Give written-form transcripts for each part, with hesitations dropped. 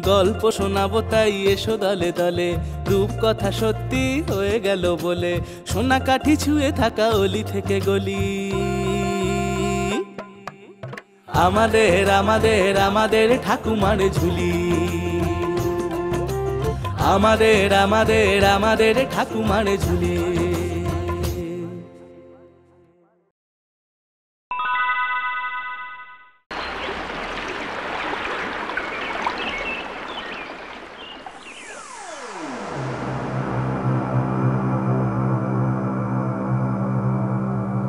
গল্প শোনাবো তাই এসো দলে দলে, রূপকথা সত্যি হয়ে গেল বলে, সোনা কাঠি ছুঁয়ে থাকা অলি থেকে গলি। আমাদের আমাদের আমাদের ঠাকুমার ঝুলি, আমাদের আমাদের আমাদের ঠাকুমার ঝুলি।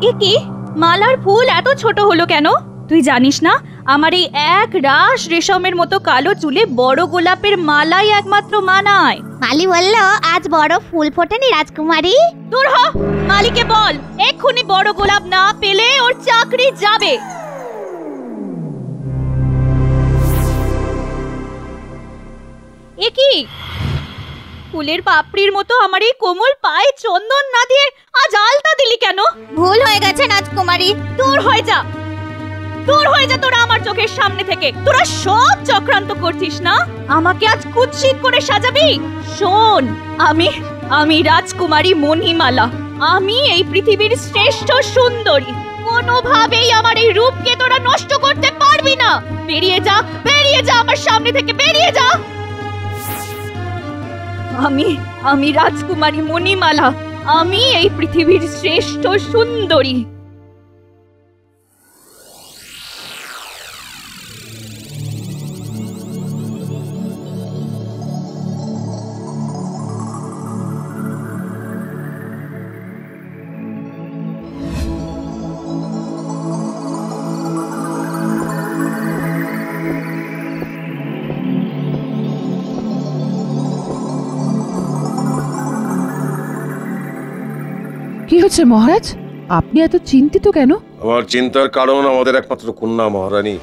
এ কি, মালার ফুল এত ছোট হলো কেন? তুই জানিস না আমার এই এক রাশ রেশমের মতো কালো চুলে বড় গোলাপের মালাই একমাত্র মানায়। মালি বলল আজ বড় ফুল ফোটেনি রাজকুমারী। দূর হ, মালিকে বল এক্ষুনি বড় গোলাপ না পেলে ওর চাকরি যাবে। এ কি, ফুলের পাপড়ির মতো আমার এই কোমল পায়ে চন্দন না দিয়ে আজ আলতা দিলি কেন? ভুল হয়ে গেছে রাজকুমারী। দূর হয়ে যা, দূর হয়ে যা তোরা আমার চোখের সামনে থেকে। তোরা সব চক্রান্ত করছিস না, আমাকে আজ কুৎসিত করে সাজাবি। শোন, আমি রাজকুমারী মণিমালা, আমি এই পৃথিবীর শ্রেষ্ঠ সুন্দরী। কোনোভাবেই আমার এই রূপকে তোরা নষ্ট করতে পারবি না। বেরিয়ে যা, বেরিয়ে যা আমার সামনে থেকে, বেরিয়ে যা। আমি রাজকুমারী মণিমালা, আমি এই পৃথিবীর শ্রেষ্ঠ সুন্দরী। কি হচ্ছে মহারাজ, আপনি এত চিন্তিত কেন? আমার চিন্তার কারণ আমাদের একমাত্র কন্যা মহারানী।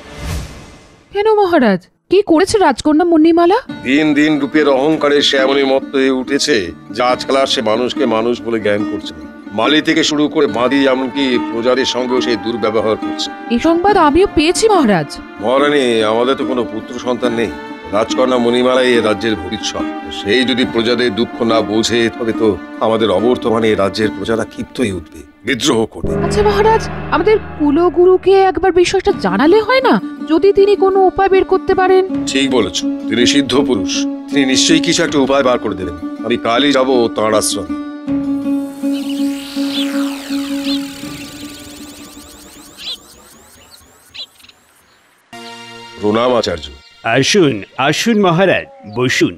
কেন মহারাজ, কি করেছে রাজকন্যা মণিমালা? দিন দিন রূপের অহংকারে সে এমনই মত্ত হয়ে উঠেছে যে আজকাল আর সে মানুষকে মানুষ বলে জ্ঞান করছে না। মালি থেকে শুরু করে বাঁধি এমনকি প্রজাদের সঙ্গেও সেই দুর্ব্যবহার করছে। এই সংবাদ আমিও পেয়েছি মহারাজ। মহারানী, আমাদের তো কোনো পুত্র সন্তান নেই। রাজকন্যা মণিমালাই এ রাজ্যের ভবিষ্যৎ। সেই যদি প্রজাদের দুঃখ না বোঝে তবে তো আমাদের অবর্তমানে রাজ্যের প্রজারা ক্ষিপ্ত হয়ে উঠবে, বিদ্রোহ করবে। আচ্ছা মহারাজ, আমাদের কুলগুরুকে একবার বিষয়টা জানালে হয় না? যদি তিনি কোনো উপায় বের করতে পারেন। ঠিক বলেছ, তিনি সিদ্ধ পুরুষ, তিনি নিশ্চয়ই কিছু একটা উপায় বার করে দেবেন। আমি কালই যাব তাঁর আশ্রমে। প্রণাম আচার্য। আসুন আসুন মহারাজ, বসুন।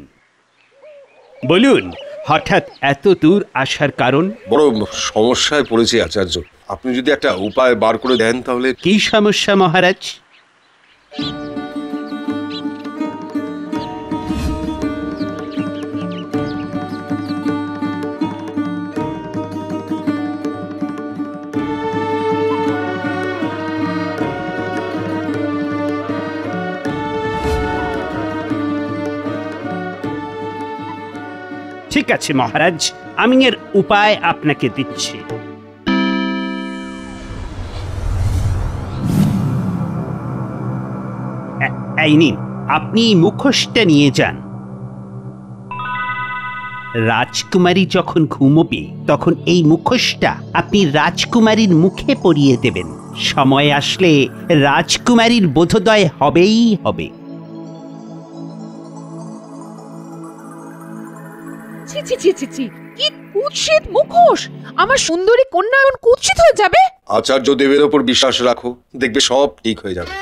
বলুন, হঠাৎ এত দূর আসার কারণ? বড় সমস্যায় পড়েছি আচার্য, আপনি যদি একটা উপায় বার করে দেন তাহলে। কি সমস্যা মহারাজ? ঠিক আছে মহারাজ, আমি এর উপায় আপনাকে দিচ্ছি। এই নিন, আপনি মুখোশটা নিয়ে যান। রাজকুমারী যখন ঘুমোবে তখন এই মুখোশটা আপনি রাজকুমারীর মুখে পরিয়ে দেবেন। সময় আসলে রাজকুমারীর বোধোদয় হবেই হবে। ছি ছি ছি ছি ছি, কি কুৎসিত মুখোশ! আমার সুন্দরী কন্যা এমন কুৎসিত হয়ে যাবে? আচার্য দেবের ওপর বিশ্বাস রাখো, দেখবে সব ঠিক হয়ে যাবে।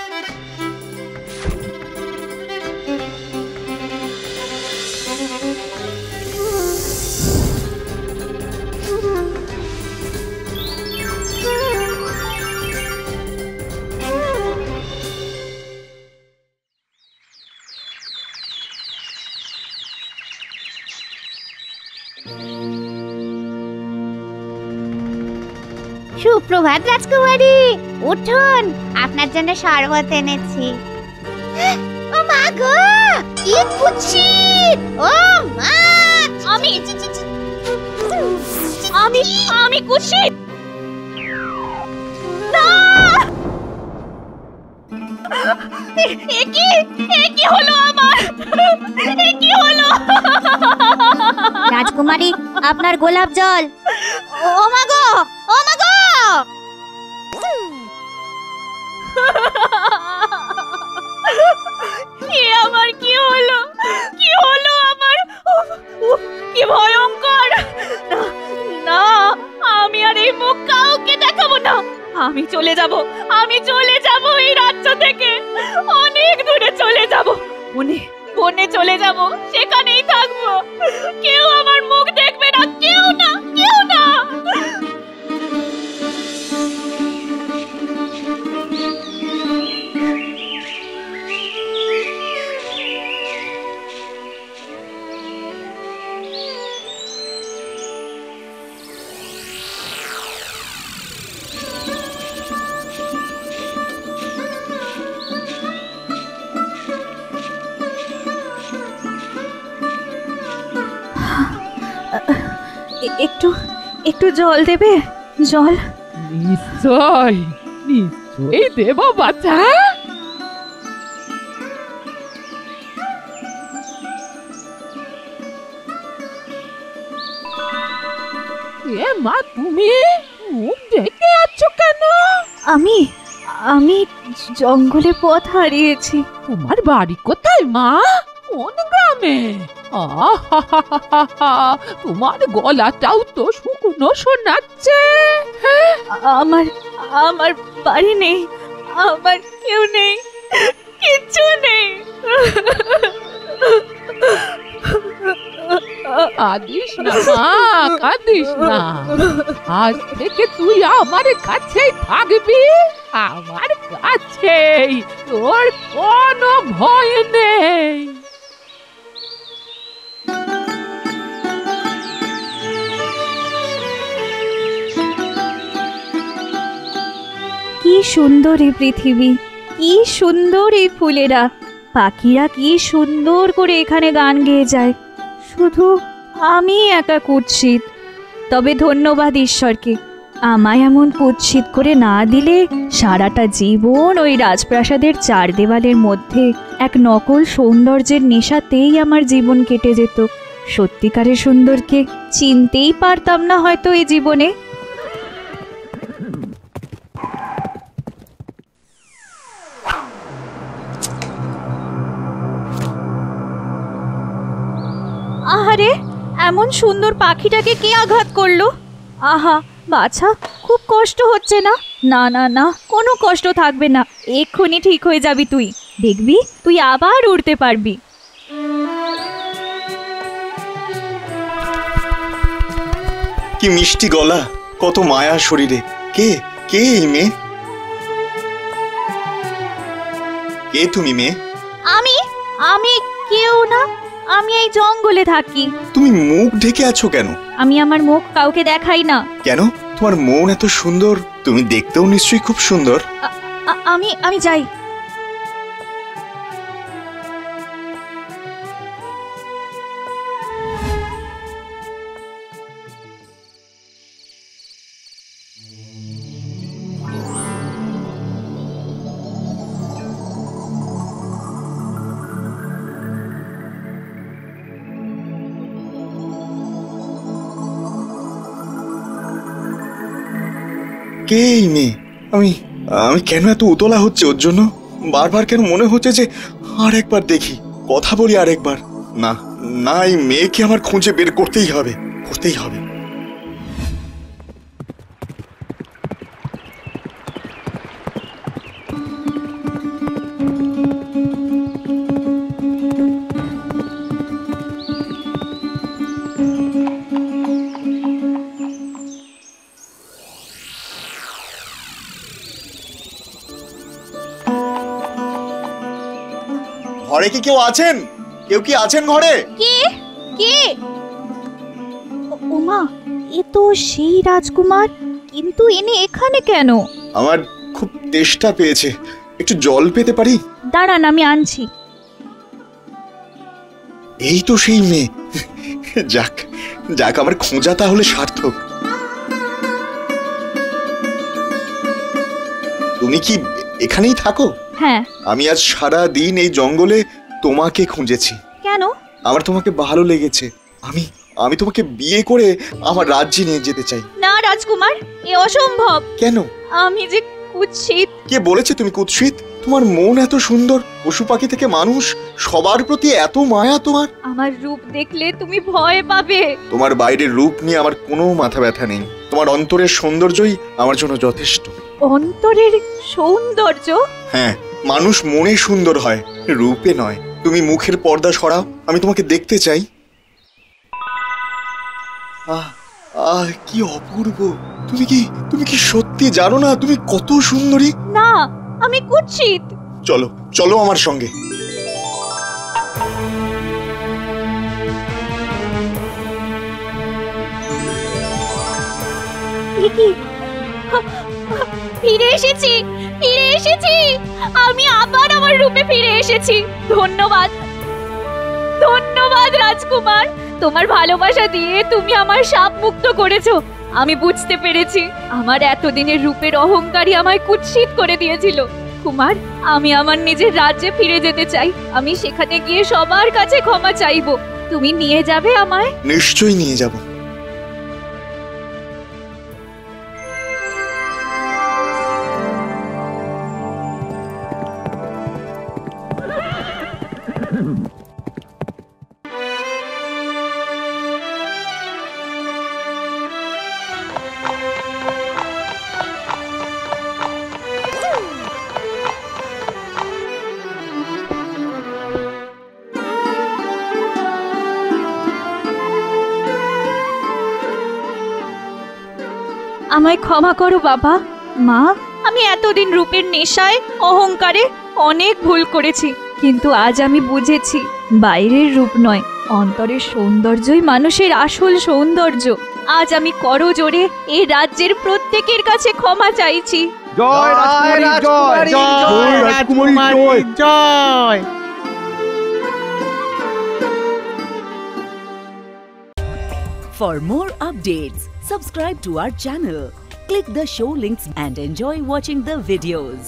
সুপ্রভাত রাজকুমারী, উঠুন, আপনার জন্য শরবত এনেছি। ও মা গো, কি কুৎসিত! ও মা, আমি কুৎসিত না! এ কি হলো আমার? এ কি হলো? রাজকুমারী, আপনার গোলাপ জল। ও মা গো, ও মা গো! এ আমার কি হলো? কি হলো আমার? উফ, উফ, কি ভয়ঙ্কর! না, না, আমি আর এই মুখ কাউকে দেখাবো না। আমি চলে যাব এই রাজ্য থেকে, অনেক দূরে চলে যাব। বনে চলে যাব, সেখানেই থাকবো। কেউ আমার মুখ দেখবে না, কেউ না, কেউ না। একটু একটু জল দেবে? জল? নিশ্চয় নিশ্চয়ই দেব বাচ্চা। এ মা, তুমি মুখ ঢেকে আছো কেন? আমি আমি জঙ্গলে পথ হারিয়েছি। তোমার বাড়ি কোথায় মা? কোন গ্রামে? আহাহাহাহা, তোমার গলাটাও তো শুকনো শোনাচ্ছে। আমার আমার বাড়ি নেই, আমার কেউ নেই, কিচ্ছু নেই। কাঁদিস না মা, কাঁদিস না। আজ থেকে তুই আমার কাছেই থাকবি, আমার কাছেই। তোর কোনো ভয় নেই। কি সুন্দর এই পৃথিবী, কি সুন্দর এই ফুলেরা, পাখিরা কি সুন্দর করে এখানে গান গেয়ে যায়। শুধু আমি একা কুৎসিত। তবে ধন্যবাদ ঈশ্বরকে, আমায় এমন কুৎসিত করে না দিলে সারাটা জীবন ওই রাজপ্রাসাদের চার দেওয়ালের মধ্যে এক নকল সৌন্দর্যের নেশাতেই আমার জীবন কেটে যেত। সত্যিকারের সুন্দরকে চিনতেই পারতাম না হয়তো এই জীবনে। আহারে, এমন সুন্দর পাখিটাকে কে আঘাত করলো? আহা বাছা, খুব কষ্ট হচ্ছে না? না না না, কোনো কষ্ট থাকবে না, এক্ষুনি ঠিক হয়ে যাবি তুই। দেখবি তুই আবার উড়তে পারবি। কি মিষ্টি গলা, কত মায়া শরীরে। কে কে এই মেয়ে? কে তুমি মেয়ে? আমি আমি কেউ না, আমি এই জঙ্গলে থাকি। তুমি মুখ ঢেকে আছো কেন? আমি আমার মুখ কাউকে দেখাই না। কেন? তোমার মন এত সুন্দর, তুমি দেখতেও নিশ্চয়ই খুব সুন্দর। আমি আমি যাই। কে এই মেয়ে? আমি আমি কেন এত উতলা হচ্ছে ওর জন্য? বারবার কেন মনে হচ্ছে যে আর একবার দেখি, কথা বলি আর একবার। না না, এই মেয়েকে আমার খুঁজে বের করতেই হবে, করতেই হবে। ঘরে কি কেউ আছেন? কেউ কি আছেন ঘরে? কে কে? ওমা, এ তো সেই রাজকুমার, কিন্তু ইনি এখানে কেন? আমার খুব তেষ্টা পেয়েছে, একটু জল পেতে পারি? দাঁড়ান, আমি আনছি। এই তো সেই মেয়ে। যাক যাক, আমার খোঁজা তাহলে সার্থক। তুমি কি এখানেই থাকো? হ্যাঁ। আমি আজ সারা দিন এই জঙ্গলে তোমাকে খুঁজেছি। কেন? আমার তোমাকে ভালো লেগেছে। আমি আমি তোমাকে বিয়ে করে আমার রাজ্যে নিয়ে যেতে চাই। না রাজকুমার, এ অসম্ভব। কেন? আমি যে কুৎসিত। কে বলেছে তুমি কুৎসিত? তোমার মন এত সুন্দর, পশু পাখি থেকে মানুষ সবার প্রতি এত মায়া তোমার। আমার রূপ দেখলে তুমি ভয় পাবে। তোমার বাইরের রূপ নিয়ে আমার কোনো মাথা ব্যথা নেই। তোমার অন্তরের সৌন্দর্যই আমার জন্য যথেষ্ট। অন্তরের সৌন্দর্য? হ্যাঁ, মানুষ মনে সুন্দর হয়, রূপে নয়। তুমি মুখের পর্দা সরাও, আমি তোমাকে দেখতে চাই। আহ আহ কি অপূর্ব! তুমি কি সত্যি জানো না তুমি কত সুন্দরী? না, আমি কুৎসিত। চলো চলো আমার সঙ্গে। ফিরে এসেছি, ফিরে এসেছি। আমি আবার আমার রূপে ফিরে এসেছি। ধন্যবাদ, ধন্যবাদ রাজকুমার। তোমার ভালোবাসা দিয়ে তুমি আমার শাপ মুক্ত করেছো। আমি বুঝতে পেরেছি আমার এতদিনের রূপের অহংকারী আমায় কুৎসিত করে দিয়েছিল। কুমার, আমি আমার নিজের রাজ্যে ফিরে যেতে চাই। আমি সেখানে গিয়ে সবার কাছে ক্ষমা চাইবো। তুমি নিয়ে যাবে আমায়? নিশ্চয়ই নিয়ে যাব। আমায় ক্ষমা করো বাবা। মা, আমি এতদিন রূপের নেশায় অহংকারে অনেক ভুল করেছি, কিন্তু আজ আমি বুঝেছি বাইরের রূপ নয়, অন্তরের সৌন্দর্যই মানুষের আসল সৌন্দর্য। আজ আমি করজোড়ে এই রাজ্যের প্রত্যেকের কাছে ক্ষমা চাইছি। জয় রাজকুমারী, জয় রাজকুমারী, জয়। For more updates, subscribe to our channel, click the show links and enjoy watching the videos.